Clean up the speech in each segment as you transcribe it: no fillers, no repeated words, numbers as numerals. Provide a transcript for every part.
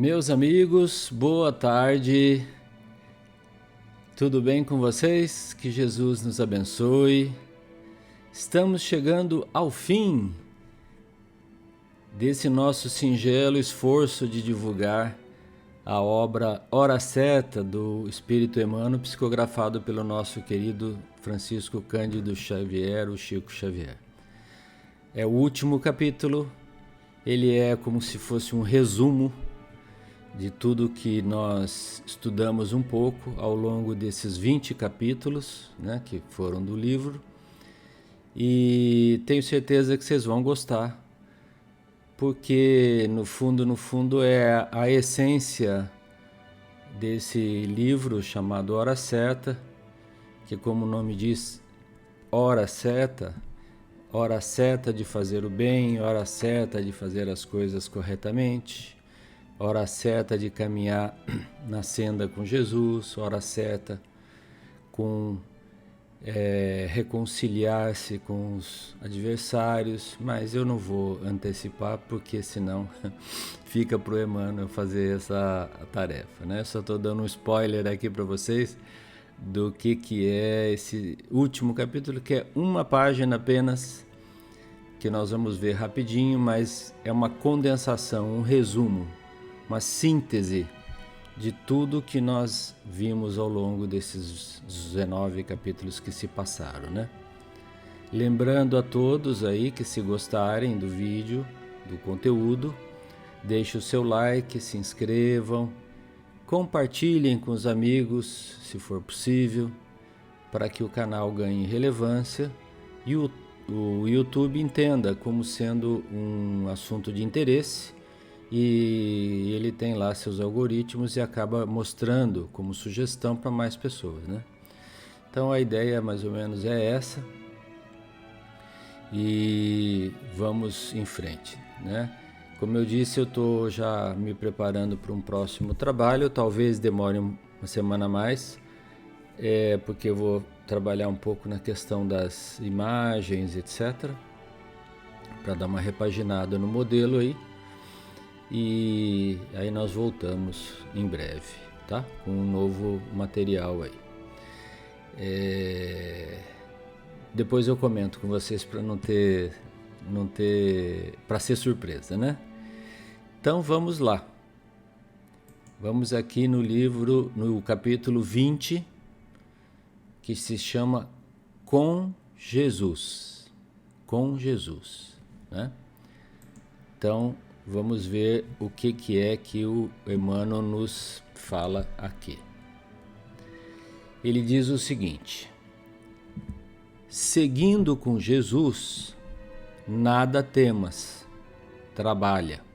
Meus amigos, boa tarde. Tudo bem com vocês? Que Jesus nos abençoe. Estamos chegando ao fim desse nosso singelo esforço de divulgar a obra Hora Certa do Espírito Emmanuel, psicografado pelo nosso querido Francisco Cândido Xavier, o Chico Xavier. É o último capítulo, ele é como se fosse um resumo de tudo que nós estudamos um pouco ao longo desses 20 capítulos, né, que foram do livro, e tenho certeza que vocês vão gostar, porque no fundo é a essência desse livro chamado Hora Certa, que como o nome diz, hora certa de fazer o bem, hora certa de fazer as coisas corretamente, hora certa de caminhar na senda com Jesus, hora certa com reconciliar-se com os adversários, mas eu não vou antecipar porque senão fica para o Emmanuel fazer essa tarefa, né? Só estou dando um spoiler aqui para vocês do que é esse último capítulo, que é uma página apenas, que nós vamos ver rapidinho, mas é uma condensação, um resumo, uma síntese de tudo que nós vimos ao longo desses 19 capítulos que se passaram, né? Lembrando a todos aí que, se gostarem do vídeo, do conteúdo, deixem o seu like, se inscrevam, compartilhem com os amigos, se for possível, para que o canal ganhe relevância e o YouTube entenda como sendo um assunto de interesse, e ele tem lá seus algoritmos e acaba mostrando como sugestão para mais pessoas, né? Então a ideia mais ou menos é essa, e vamos em frente, né? Como eu disse, eu estou já me preparando para um próximo trabalho, talvez demore uma semana a mais, porque eu vou trabalhar um pouco na questão das imagens, etc., para dar uma repaginada no modelo aí. E aí nós voltamos em breve, tá? Com um novo material aí. Depois eu comento com vocês para não ter, para ser surpresa, né? Então vamos lá. Vamos aqui no livro, no capítulo 20, que se chama Com Jesus. Com Jesus, né? Então vamos ver o que é que o Emmanuel nos fala aqui. Ele diz o seguinte: seguindo com Jesus, nada temas, trabalha.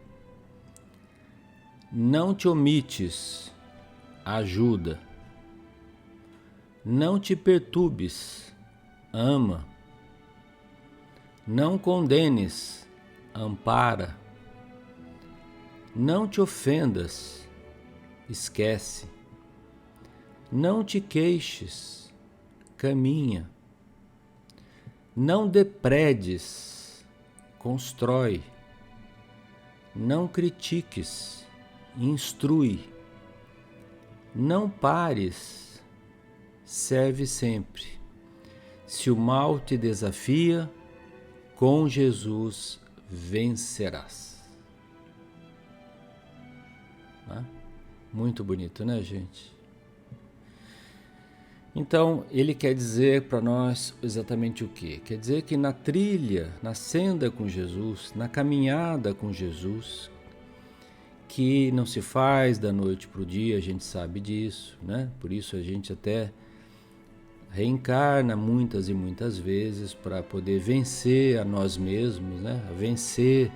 Não te omites, ajuda. Não te perturbes, ama. Não condenes, ampara. Não te ofendas, esquece. Não te queixes, caminha. Não depredes, constrói. Não critiques, instrui. Não pares, serve sempre. Se o mal te desafia, com Jesus vencerás. Muito bonito, né, gente? Então, ele quer dizer para nós exatamente o quê? Quer dizer que na trilha, na senda com Jesus, na caminhada com Jesus, que não se faz da noite para o dia, a gente sabe disso, né? Por isso a gente até reencarna muitas e muitas vezes para poder vencer a nós mesmos, né? A vencer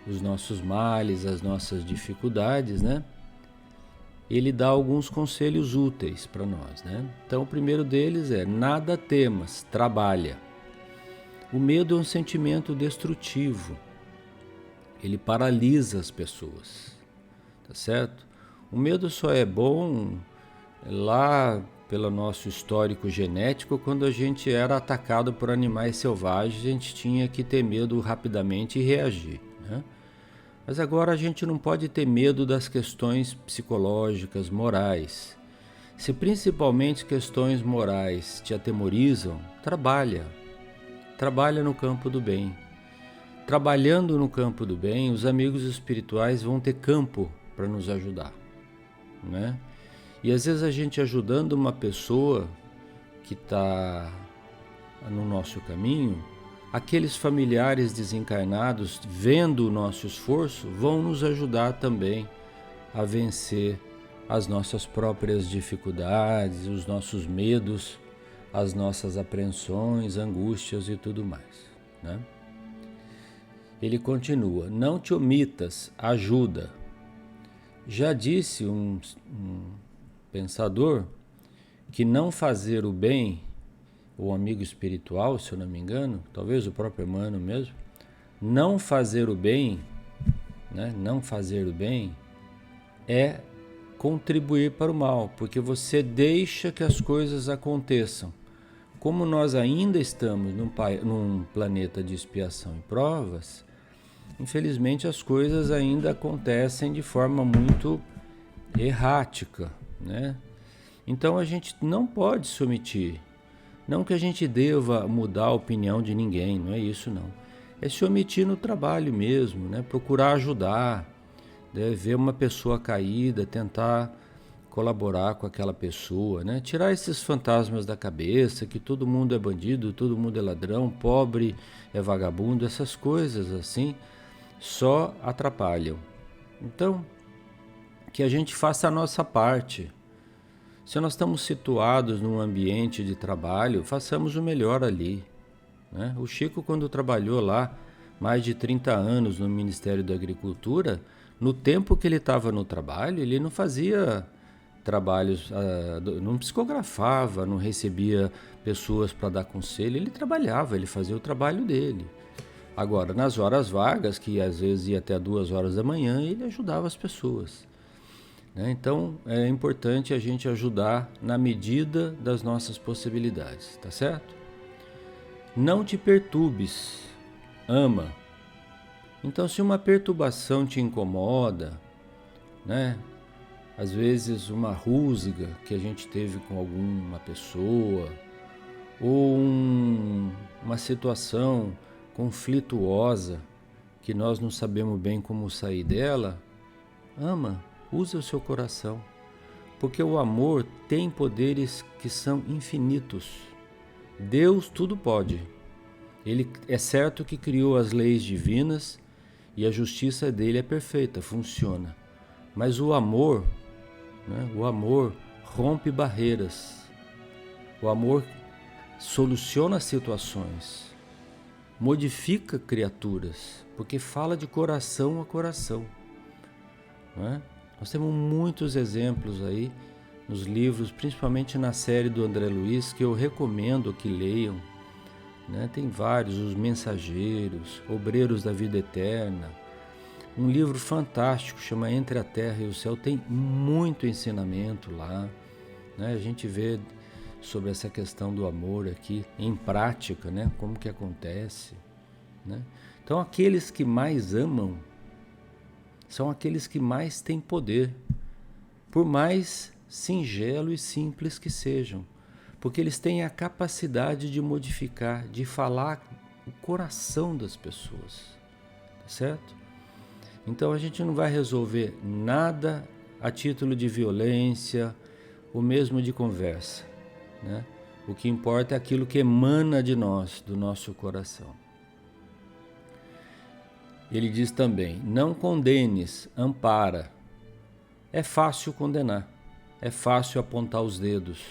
os nossos males, as nossas dificuldades, né? Ele dá alguns conselhos úteis para nós, né? Então, o primeiro deles é: nada temas, trabalha. O medo é um sentimento destrutivo. Ele paralisa as pessoas, tá certo? O medo só é bom lá pelo nosso histórico genético, quando a gente era atacado por animais selvagens, a gente tinha que ter medo rapidamente e reagir, né? Mas agora a gente não pode ter medo das questões psicológicas, morais. Se principalmente questões morais te atemorizam, trabalha. Trabalha no campo do bem. Trabalhando no campo do bem, os amigos espirituais vão ter campo para nos ajudar, né? E às vezes a gente ajudando uma pessoa que está no nosso caminho, aqueles familiares desencarnados, vendo o nosso esforço, vão nos ajudar também a vencer as nossas próprias dificuldades, os nossos medos, as nossas apreensões, angústias e tudo mais, né? Ele continua: não te omitas, ajuda. Já disse um pensador que não fazer o bem, o amigo espiritual, se eu não me engano, talvez o próprio Emmanuel mesmo, não fazer o bem, né? Não fazer o bem é contribuir para o mal, porque você deixa que as coisas aconteçam. Como nós ainda estamos num planeta de expiação e provas, infelizmente as coisas ainda acontecem de forma muito errática, né? Então a gente não pode se omitir. Não que a gente deva mudar a opinião de ninguém, não é isso não. É se omitir no trabalho mesmo, né? Procurar ajudar, né? Ver uma pessoa caída, tentar colaborar com aquela pessoa, né? Tirar esses fantasmas da cabeça, que todo mundo é bandido, todo mundo é ladrão, pobre é vagabundo, essas coisas assim só atrapalham. Então, que a gente faça a nossa parte. Se nós estamos situados num ambiente de trabalho, façamos o melhor ali, né? O Chico, quando trabalhou lá mais de 30 anos no Ministério da Agricultura, no tempo que ele estava no trabalho, ele não fazia trabalhos, não psicografava, não recebia pessoas para dar conselho, ele trabalhava, ele fazia o trabalho dele. Agora, nas horas vagas, que às vezes ia até 2 horas da manhã, ele ajudava as pessoas, né? Então, é importante a gente ajudar na medida das nossas possibilidades, tá certo? Não te perturbes, ama. Então, se uma perturbação te incomoda, né? Às vezes uma rusga que a gente teve com alguma pessoa, ou uma situação conflituosa que nós não sabemos bem como sair dela, ama, use o seu coração, porque o amor tem poderes que são infinitos. Deus tudo pode. Ele é certo que criou as leis divinas e a justiça dele é perfeita, funciona. Mas o amor, né, o amor rompe barreiras. O amor soluciona situações, modifica criaturas, porque fala de coração a coração, né? Nós temos muitos exemplos aí nos livros, principalmente na série do André Luiz, que eu recomendo que leiam, né? Tem vários, Os Mensageiros, Obreiros da Vida Eterna, um livro fantástico, chama Entre a Terra e o Céu, tem muito ensinamento lá, né? A gente vê sobre essa questão do amor aqui em prática, né? Como que acontece, né? Então aqueles que mais amam são aqueles que mais têm poder, por mais singelo e simples que sejam, porque eles têm a capacidade de modificar, de falar o coração das pessoas, tá certo? Então a gente não vai resolver nada a título de violência, ou mesmo de conversa, né? O que importa é aquilo que emana de nós, do nosso coração. Ele diz também: não condenes, ampara. É fácil condenar, é fácil apontar os dedos,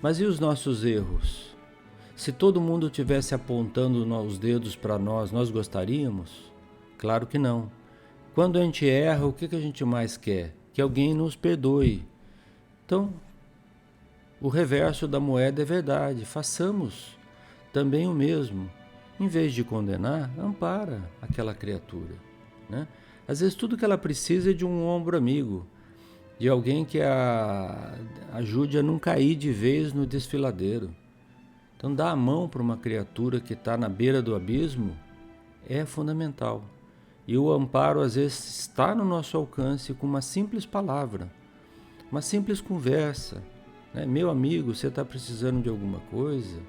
mas e os nossos erros? Se todo mundo tivesse apontando os dedos para nós, nós gostaríamos? Claro que não. Quando a gente erra, o que a gente mais quer? Que alguém nos perdoe. Então, o reverso da moeda é verdade, façamos também o mesmo. Em vez de condenar, ampara aquela criatura, né? Às vezes tudo que ela precisa é de um ombro amigo, de alguém que a ajude a não cair de vez no desfiladeiro. Então dar a mão para uma criatura que está na beira do abismo é fundamental. E o amparo às vezes está no nosso alcance com uma simples palavra, uma simples conversa, né? Meu amigo, você está precisando de alguma coisa?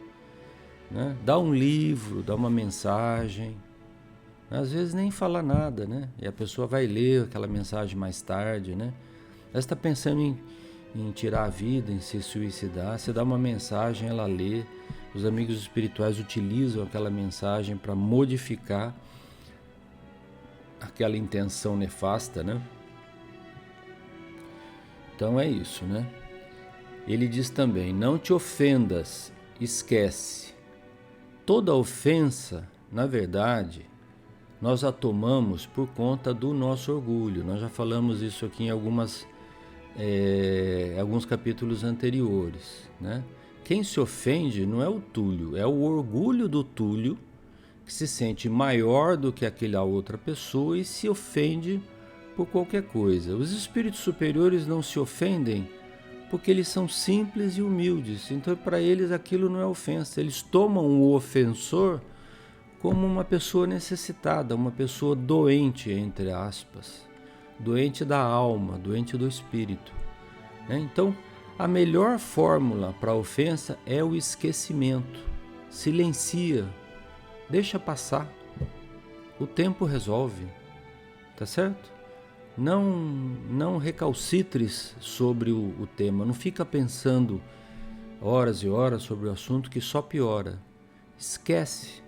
Né? Dá um livro, dá uma mensagem. Às vezes nem fala nada, né? E a pessoa vai ler aquela mensagem mais tarde, né? Ela está pensando em tirar a vida, em se suicidar. Você dá uma mensagem, ela lê. Os amigos espirituais utilizam aquela mensagem para modificar aquela intenção nefasta, né? Então é isso, né? Ele diz também, não te ofendas, esquece. Toda ofensa, na verdade, nós a tomamos por conta do nosso orgulho. Nós já falamos isso aqui em alguns capítulos anteriores, né? Quem se ofende não é o Túlio, é o orgulho do Túlio que se sente maior do que aquela outra pessoa e se ofende por qualquer coisa. Os espíritos superiores não se ofendem porque eles são simples e humildes. Então, para eles aquilo não é ofensa. Eles tomam o ofensor como uma pessoa necessitada, uma pessoa doente, entre aspas, doente da alma, doente do espírito, né? Então, a melhor fórmula para a ofensa é o esquecimento. Silencia, deixa passar. O tempo resolve, tá certo? Não recalcitres sobre o tema, não fica pensando horas e horas sobre o assunto que só piora. Esquece,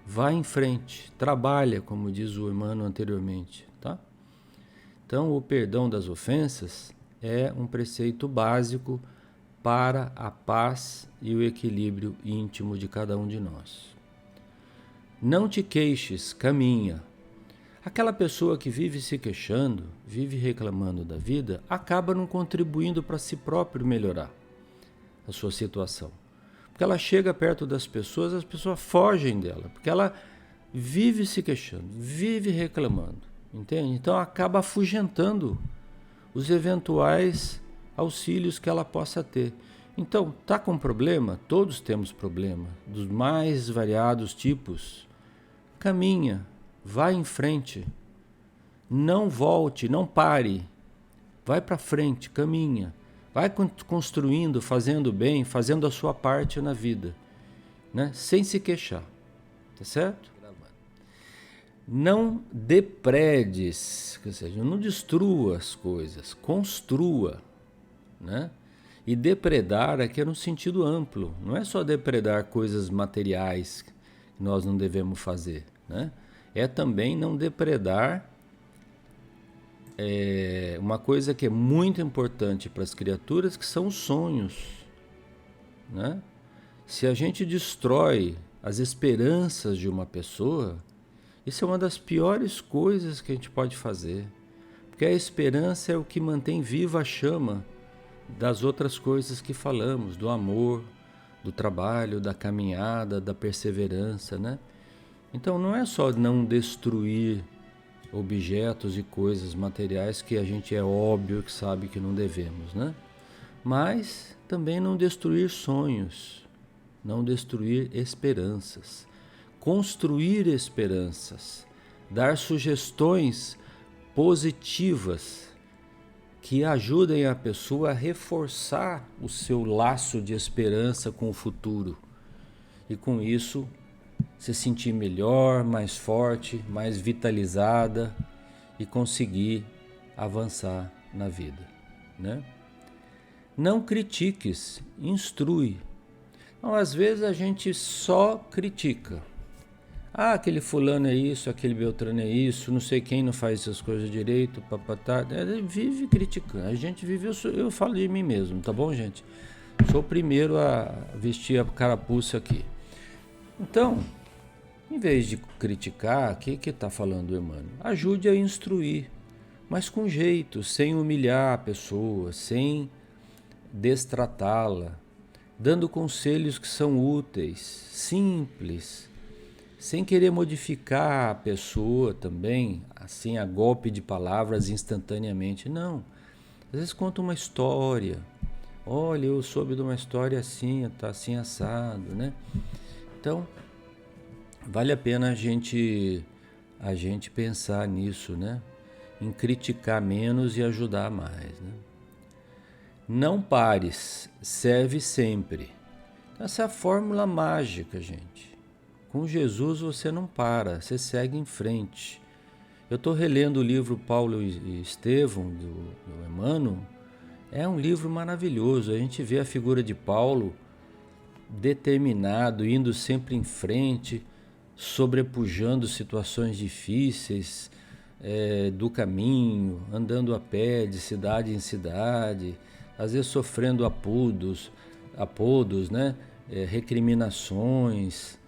vai em frente, trabalha, como diz o Emmanuel anteriormente, tá? Então, o perdão das ofensas é um preceito básico para a paz e o equilíbrio íntimo de cada um de nós. Não te queixes, caminha. Aquela pessoa que vive se queixando, vive reclamando da vida, acaba não contribuindo para si próprio melhorar a sua situação. Porque ela chega perto das pessoas, as pessoas fogem dela, porque ela vive se queixando, vive reclamando, entende? Então acaba afugentando os eventuais auxílios que ela possa ter. Então, tá com problema? Todos temos problema, dos mais variados tipos. Caminha, vai em frente, não volte, não pare, vai para frente, caminha, vai construindo, fazendo bem, fazendo a sua parte na vida, né? Sem se queixar, tá certo? Não depredes, ou seja, não destrua as coisas, construa, né? E depredar aqui é no sentido amplo, não é só depredar coisas materiais que nós não devemos fazer, né? É também não depredar uma coisa que é muito importante para as criaturas, que são os sonhos, né? Se a gente destrói as esperanças de uma pessoa, isso é uma das piores coisas que a gente pode fazer, porque a esperança é o que mantém viva a chama das outras coisas que falamos, do amor, do trabalho, da caminhada, da perseverança, né? Então não é só não destruir objetos e coisas materiais que a gente é óbvio que sabe que não devemos, né? Mas também não destruir sonhos, não destruir esperanças, construir esperanças, dar sugestões positivas que ajudem a pessoa a reforçar o seu laço de esperança com o futuro e com isso se sentir melhor, mais forte, mais vitalizada e conseguir avançar na vida, né? Não critiques, instrui. Então, às vezes a gente só critica. Ah, aquele fulano é isso, aquele Beltrano é isso, não sei quem não faz essas coisas direito, papatá. Vive criticando. A gente vive, eu falo de mim mesmo, tá bom, gente? Sou o primeiro a vestir a carapuça aqui. Então, em vez de criticar, o que está falando o Emmanuel? Ajude a instruir, mas com jeito, sem humilhar a pessoa, sem destratá-la, dando conselhos que são úteis, simples, sem querer modificar a pessoa também, assim a golpe de palavras instantaneamente. Não, às vezes conta uma história. Olha, eu soube de uma história assim, tá assim assado, né? Então, vale a pena a gente a gente pensar nisso, né? Em criticar menos e ajudar mais, né? Não pares, serve sempre. Essa é a fórmula mágica, gente. Com Jesus você não para, você segue em frente. Eu estou relendo o livro Paulo e Estevão, do Emmanuel. É um livro maravilhoso. A gente vê a figura de Paulo determinado, indo sempre em frente, sobrepujando situações difíceis do caminho, andando a pé de cidade em cidade, às vezes sofrendo apodos, né? Recriminações,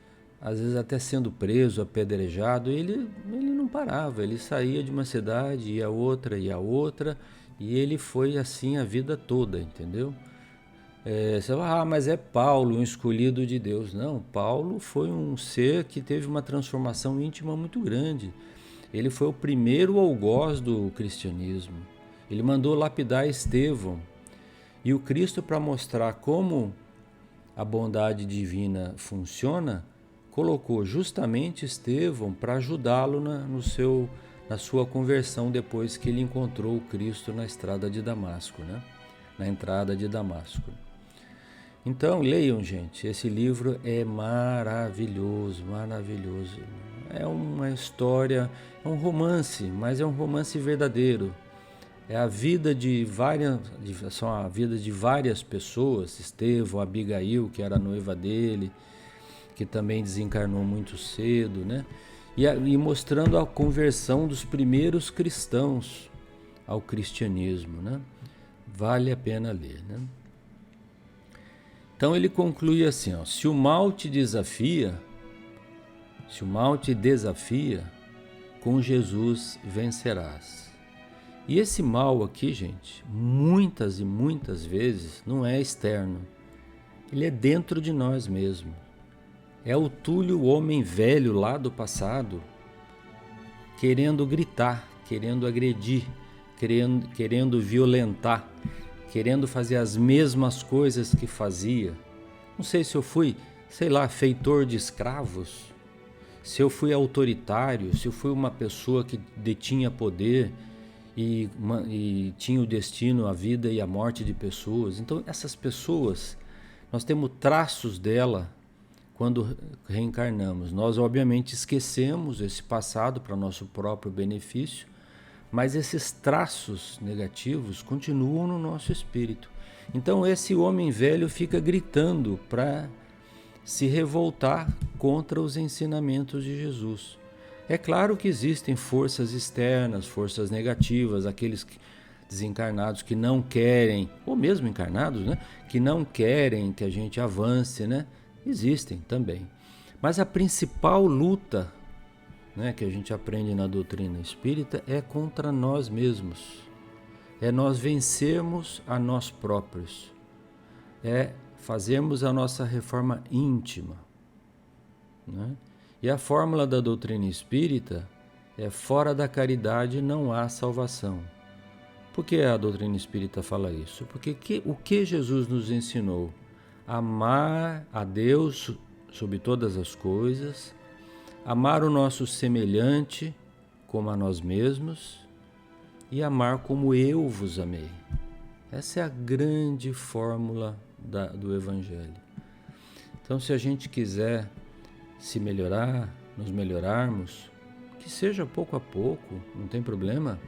às vezes até sendo preso, apedrejado. Ele não parava, ele saía de uma cidade, ia a outra, e ele foi assim a vida toda, entendeu? Você fala, mas é Paulo, um escolhido de Deus. Não, Paulo foi um ser que teve uma transformação íntima muito grande. Ele foi o primeiro algoz do cristianismo. Ele mandou lapidar Estevão. E o Cristo, para mostrar como a bondade divina funciona, colocou justamente Estevão para ajudá-lo na sua conversão depois que ele encontrou o Cristo na estrada de Damasco, né? Na entrada de Damasco. Então, leiam, gente, esse livro é maravilhoso, maravilhoso. É uma história, é um romance, mas é um romance verdadeiro. É a vida são a vida de várias pessoas, Estevão, Abigail, que era a noiva dele, que também desencarnou muito cedo, né? E mostrando a conversão dos primeiros cristãos ao cristianismo, né? Vale a pena ler, né? Então ele conclui assim, ó, se o mal te desafia, com Jesus vencerás. E esse mal aqui, gente, muitas e muitas vezes não é externo, ele é dentro de nós mesmos. É o Túlio, o homem velho lá do passado, querendo gritar, querendo agredir, querendo violentar, querendo fazer as mesmas coisas que fazia. Não sei se eu fui, feitor de escravos, se eu fui autoritário, se eu fui uma pessoa que detinha poder e tinha o destino, a vida e a morte de pessoas. Então essas pessoas, nós temos traços dela quando reencarnamos. Nós obviamente esquecemos esse passado para nosso próprio benefício, mas esses traços negativos continuam no nosso espírito. Então esse homem velho fica gritando para se revoltar contra os ensinamentos de Jesus. É claro que existem forças externas, forças negativas, aqueles desencarnados que não querem, ou mesmo encarnados, né, que não querem que a gente avance, né? Existem também. Mas a principal luta, né, que a gente aprende na doutrina espírita é contra nós mesmos. É nós vencermos a nós próprios. É fazermos a nossa reforma íntima, né? E a fórmula da doutrina espírita é: fora da caridade não há salvação. Por que a doutrina espírita fala isso? Porque o que Jesus nos ensinou? Amar a Deus sobre todas as coisas, amar o nosso semelhante como a nós mesmos e amar como eu vos amei. Essa é a grande fórmula do Evangelho. Então, se a gente quiser se melhorar, nos melhorarmos, que seja pouco a pouco, não tem problema,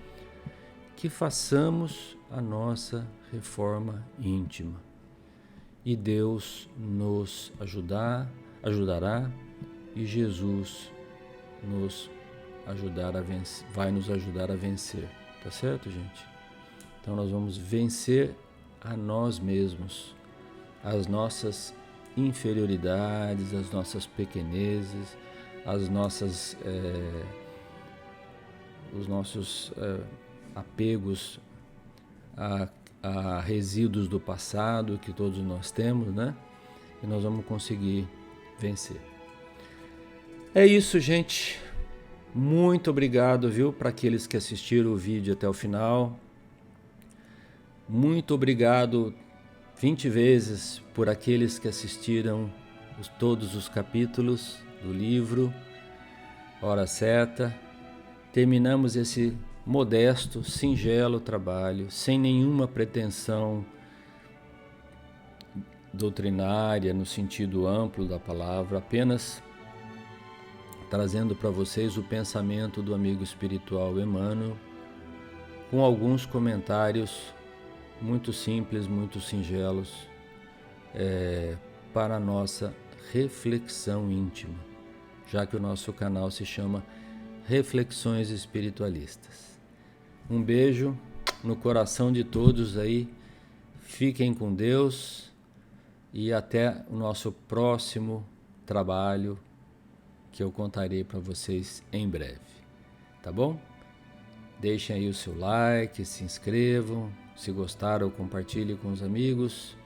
que façamos a nossa reforma íntima. E Deus nos ajudará, e Jesus vai nos ajudar a vencer. Tá certo, gente? Então nós vamos vencer a nós mesmos, as nossas inferioridades, as nossas pequenezes, os nossos apegos a resíduos do passado que todos nós temos, né? E nós vamos conseguir vencer. É isso, gente. Muito obrigado, viu, para aqueles que assistiram o vídeo até o final. Muito obrigado 20 vezes por aqueles que assistiram todos os capítulos do livro Hora Certa. terminamos esse modesto, singelo trabalho, sem nenhuma pretensão doutrinária no sentido amplo da palavra, apenas trazendo para vocês o pensamento do amigo espiritual Emmanuel, com alguns comentários muito simples, muito singelos, para a nossa reflexão íntima, já que o nosso canal se chama Reflexões Espiritualistas. Um beijo no coração de todos aí, fiquem com Deus e até o nosso próximo trabalho, que eu contarei para vocês em breve, tá bom? Deixem aí o seu like, se inscrevam, se gostaram, compartilhem com os amigos,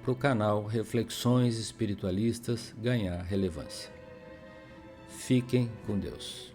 para o canal Reflexões Espiritualistas ganhar relevância. Fiquem com Deus.